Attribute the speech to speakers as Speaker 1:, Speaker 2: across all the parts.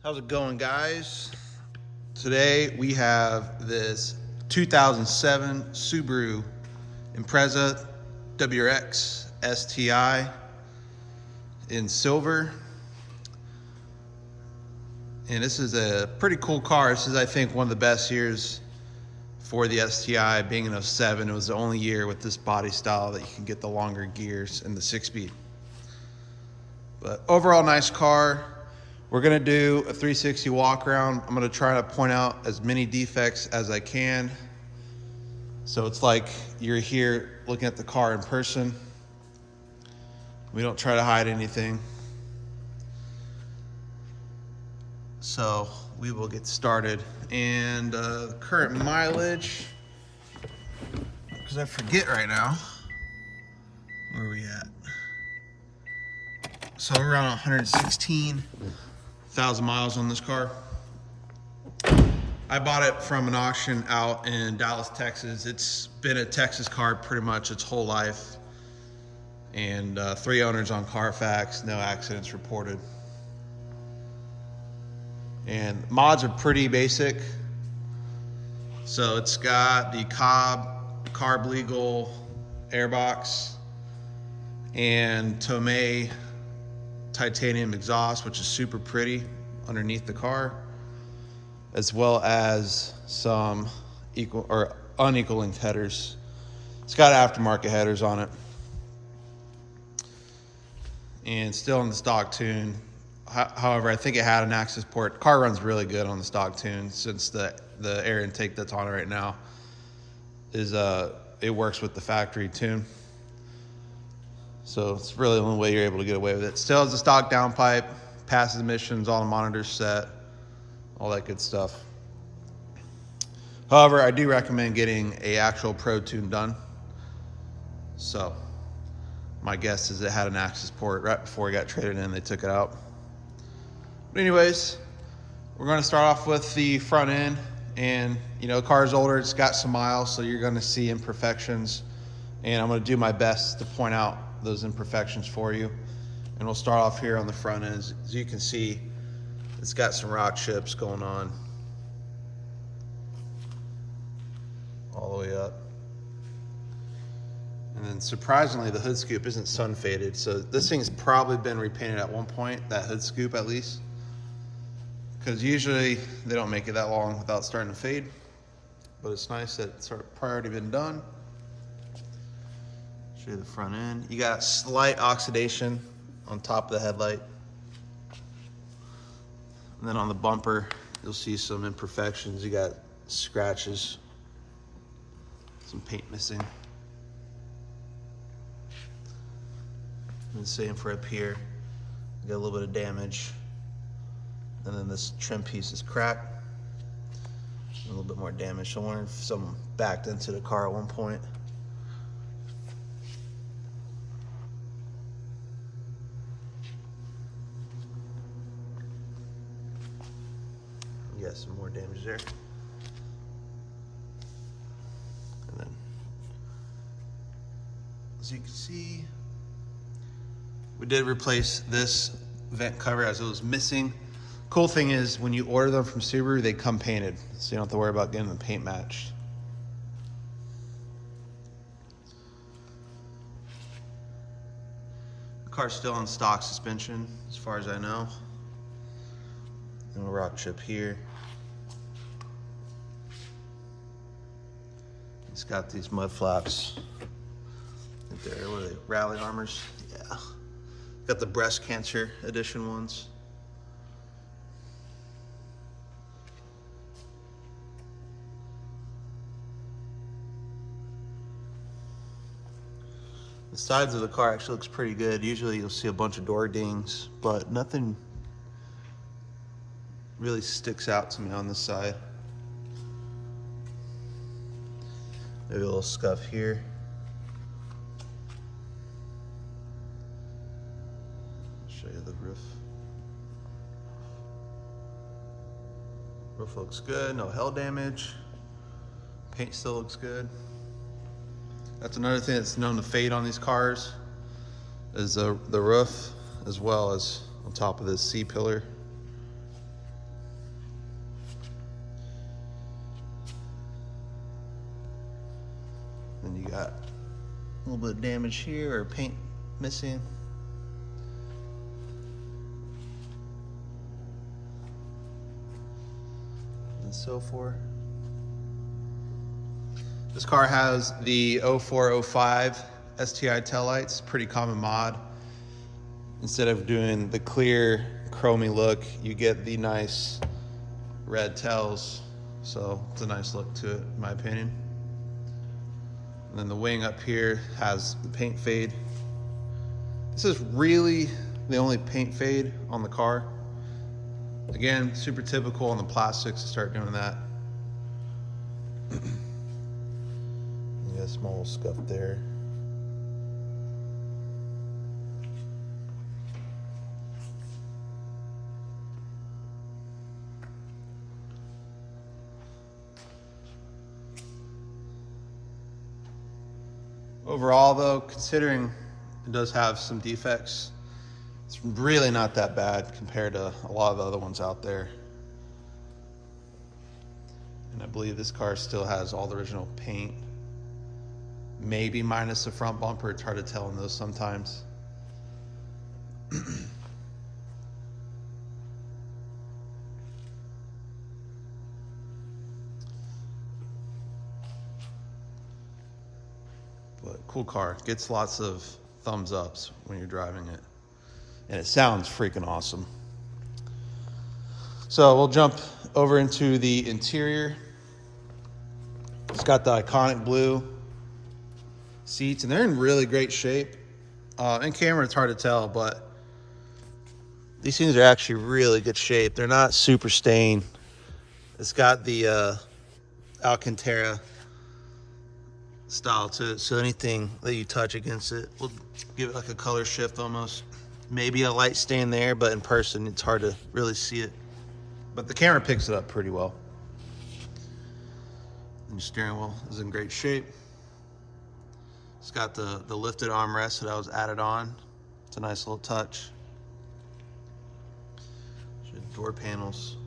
Speaker 1: How's it going, guys? Today we have this 2007 Subaru Impreza WRX STI in silver. And this is a pretty cool car. This is, I think, one of the best years for the STI. Being in '07, it was the only year with this body style that you can get the longer gears and the 6-speed. But overall, nice car. We're gonna do a 360 walk around. I'm gonna try to point out as many defects as I can. So it's like you're here looking at the car in person. We don't try to hide anything. So we will get started. And current mileage, because I forget right now, where are we at? So we're around 116,000 miles on this car. I bought it from an auction out in Dallas, Texas. It's been a Texas car pretty much its whole life. And 3 owners on Carfax, no accidents reported. And mods are pretty basic. So it's got the carb legal airbox and Tomei titanium exhaust, which is super pretty underneath the car, as well as some equal or unequal linked headers. It's got aftermarket headers on it, and still in the stock tune. However, I think it had an access port. Car runs really good on the stock tune, since the air intake that's on it right now is it works with the factory tune. So it's really the only way you're able to get away with it. Still has a stock downpipe, passes emissions, all the monitors set, all that good stuff. However, I do recommend getting a actual Pro Tune done. So my guess is it had an access port right before it got traded in. They took it out. But anyways, we're going to start off with the front end. And the car's older, it's got some miles, so you're going to see imperfections. And I'm going to do my best to point out those imperfections for you. And we'll start off here on the front end. As you can see, it's got some rock chips going on all the way up. And then surprisingly, the hood scoop isn't sun faded. So this thing's probably been repainted at one point, that hood scoop at least. Because usually they don't make it that long without starting to fade. But it's nice that it's already been done. Show you the front end. You got slight oxidation on top of the headlight. And then on the bumper, you'll see some imperfections. You got scratches, some paint missing. And the same for up here. You got a little bit of damage. And then this trim piece is cracked. A little bit more damage. So I wonder if someone backed into the car at one point. You got some more damage there. And then, as you can see, we did replace this vent cover as it was missing. Cool thing is, when you order them from Subaru, they come painted, so you don't have to worry about getting the paint matched. The car's still on stock suspension, as far as I know. And a rock chip here. It's got these mud flaps. I think they're, what are they, rally armors? Yeah. Got the breast cancer edition ones. The sides of the car actually looks pretty good. Usually you'll see a bunch of door dings, but nothing really sticks out to me on this side. Maybe a little scuff here. Show you the roof. Roof looks good, no hail damage. Paint still looks good. That's another thing that's known to fade on these cars, is the roof, as well as on top of this C-pillar. A little bit of damage here, or paint missing. And so forth. This car has the 0405 STI taillights, pretty common mod. Instead of doing the clear chromy look, you get the nice red tails. So it's a nice look to it, in my opinion. And then the wing up here has the paint fade. This is really the only paint fade on the car. Again, super typical on the plastics to start doing that. You got a small scuff there. Overall though, considering it does have some defects, it's really not that bad compared to a lot of the other ones out there. And I believe this car still has all the original paint, maybe minus the front bumper. It's hard to tell in those sometimes. But cool car. Gets lots of thumbs ups when you're driving it. And it sounds freaking awesome. So we'll jump over into the interior. It's got the iconic blue seats, and they're in really great shape. In camera, it's hard to tell, but these things are actually really good shape. They're not super stained. It's got the Alcantara style to it, so anything that you touch against it will give it like a color shift almost. Maybe a light stain there, but in person it's hard to really see it. But the camera picks it up pretty well. And the steering wheel is in great shape. It's got the lifted armrest that was added on. It's a nice little touch. Door panels.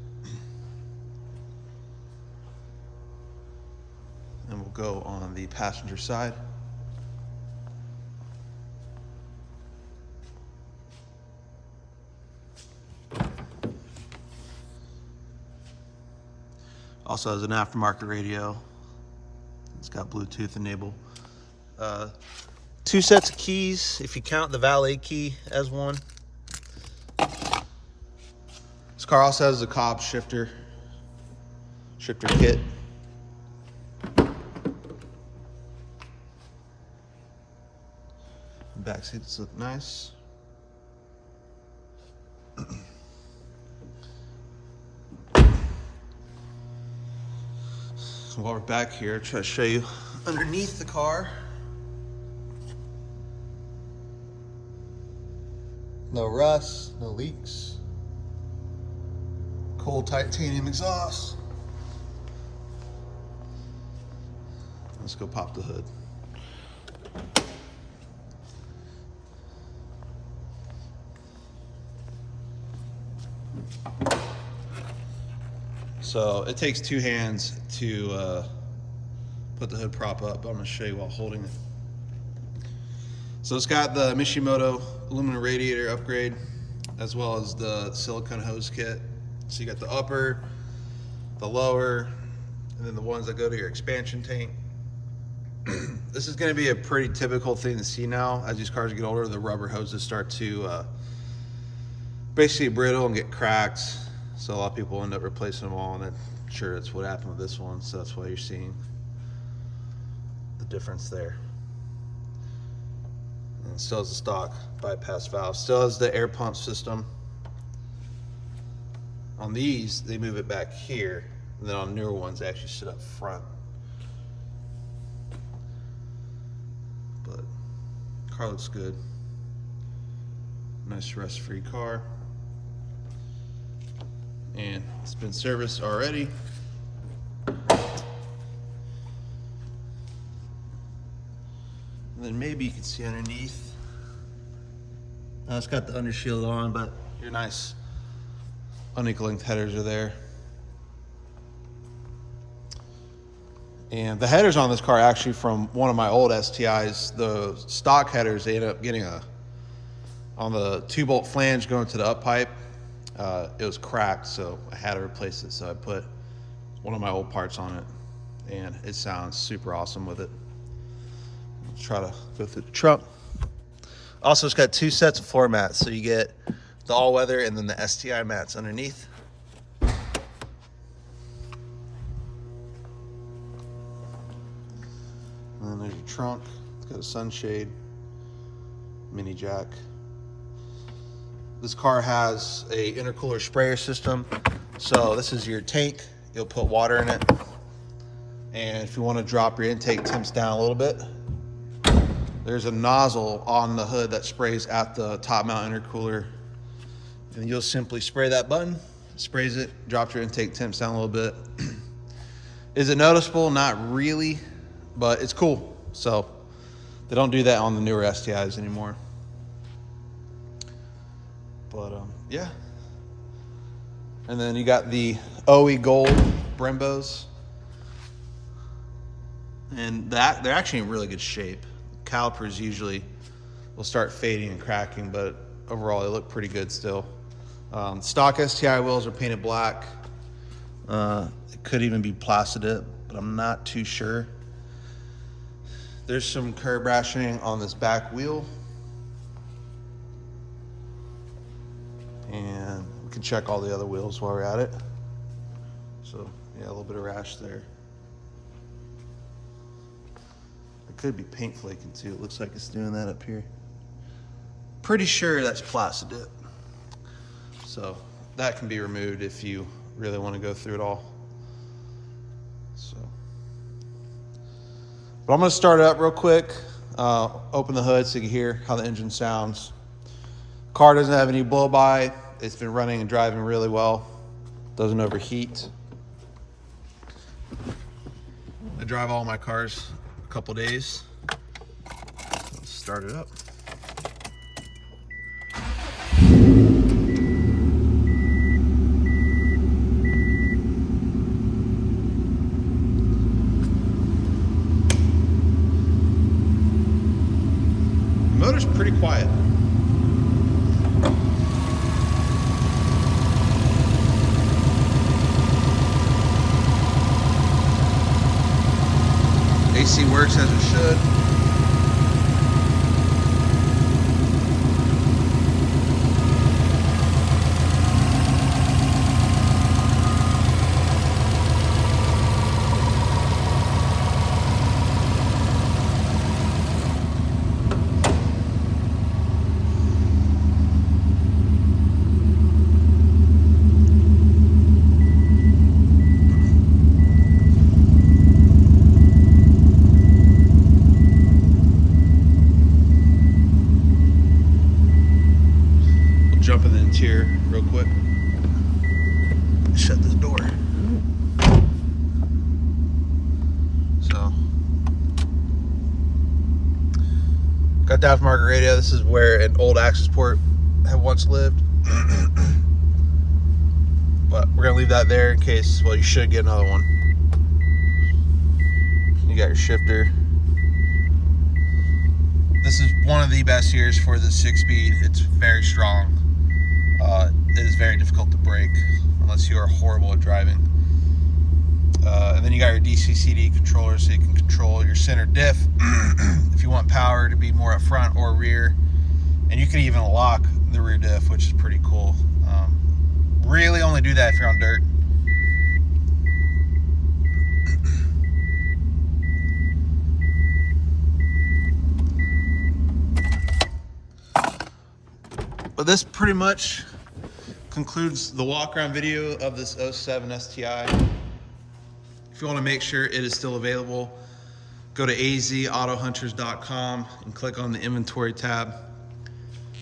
Speaker 1: And we'll go on the passenger side. Also has an aftermarket radio. It's got Bluetooth enabled. 2 sets of keys, if you count the valet key as one. This car also has a Cobb shifter kit. Back seats look nice. While we're back here, try to show you underneath the car. No rust, no leaks. Cold titanium exhaust. Let's go pop the hood. So it takes 2 hands to put the hood prop up, but I'm going to show you while holding it. So it's got the Mishimoto aluminum radiator upgrade, as well as the silicone hose kit. So you got the upper, the lower, and then the ones that go to your expansion tank. This is going to be a pretty typical thing to see now. As these cars get older, the rubber hoses start to basically brittle and get cracked. So a lot of people end up replacing them all, and I'm sure that's what happened with this one. So that's why you're seeing the difference there. And it still has the stock bypass valve. Still has the air pump system. On these, they move it back here, and then on newer ones, they actually sit up front. But car looks good. Nice rust-free car. And it's been serviced already. And then maybe you can see underneath. It's got the undershield on, but your nice unequal length headers are there. And the headers on this car are actually from one of my old STIs. The stock headers, they ended up getting on the 2-bolt flange going to the up pipe, it was cracked, so I had to replace it. So I put one of my old parts on it, and it sounds super awesome with it. Let's try to go through the trunk. Also, it's got 2 sets of floor mats, so you get the all-weather and then the STI mats underneath. And then there's your trunk. It's got a sunshade, mini jack. This car has a intercooler sprayer system. So this is your tank. You'll put water in it. And if you want to drop your intake temps down a little bit, there's a nozzle on the hood that sprays at the top mount intercooler. And you'll simply spray that button, sprays it, drops your intake temps down a little bit. Is it noticeable? Not really, but it's cool. So they don't do that on the newer STIs anymore. But yeah. And then you got the OE Gold Brembos. And they're actually in really good shape. Calipers usually will start fading and cracking, but overall they look pretty good still. Stock STI wheels are painted black. It could even be plastic, but I'm not too sure. There's some curb rationing on this back wheel. And we can check all the other wheels while we're at it. So yeah, a little bit of rash there. It could be paint flaking too. It looks like it's doing that up here. Pretty sure that's plastic dip. So that can be removed if you really want to go through it all. So, but I'm going to start it up real quick. Open the hood so you can hear how the engine sounds. Car doesn't have any blow by. It's been running and driving really well. Doesn't overheat. I drive all my cars a couple days. Let's start it up. The motor's pretty quiet. AC works as it should. Jump in the interior real quick. Shut this door. So, got the aftermarket radio. This is where an old access port had once lived. But we're gonna leave that there in case, well, you should get another one. You got your shifter. This is one of the best gears for the 6-speed. It's very strong. It is very difficult to brake unless you are horrible at driving. And then you got your DC-CD controller, so you can control your center diff if you want power to be more up front or rear. And you can even lock the rear diff, which is pretty cool. Really only do that if you're on dirt. But this pretty much concludes the walk around video of this 07 STI. If you want to make sure it is still available, go to azautohunters.com and click on the inventory tab.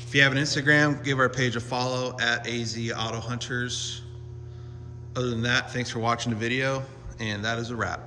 Speaker 1: If you have an Instagram, give our page a follow at azautohunters. Other than that, thanks for watching the video, and that is a wrap.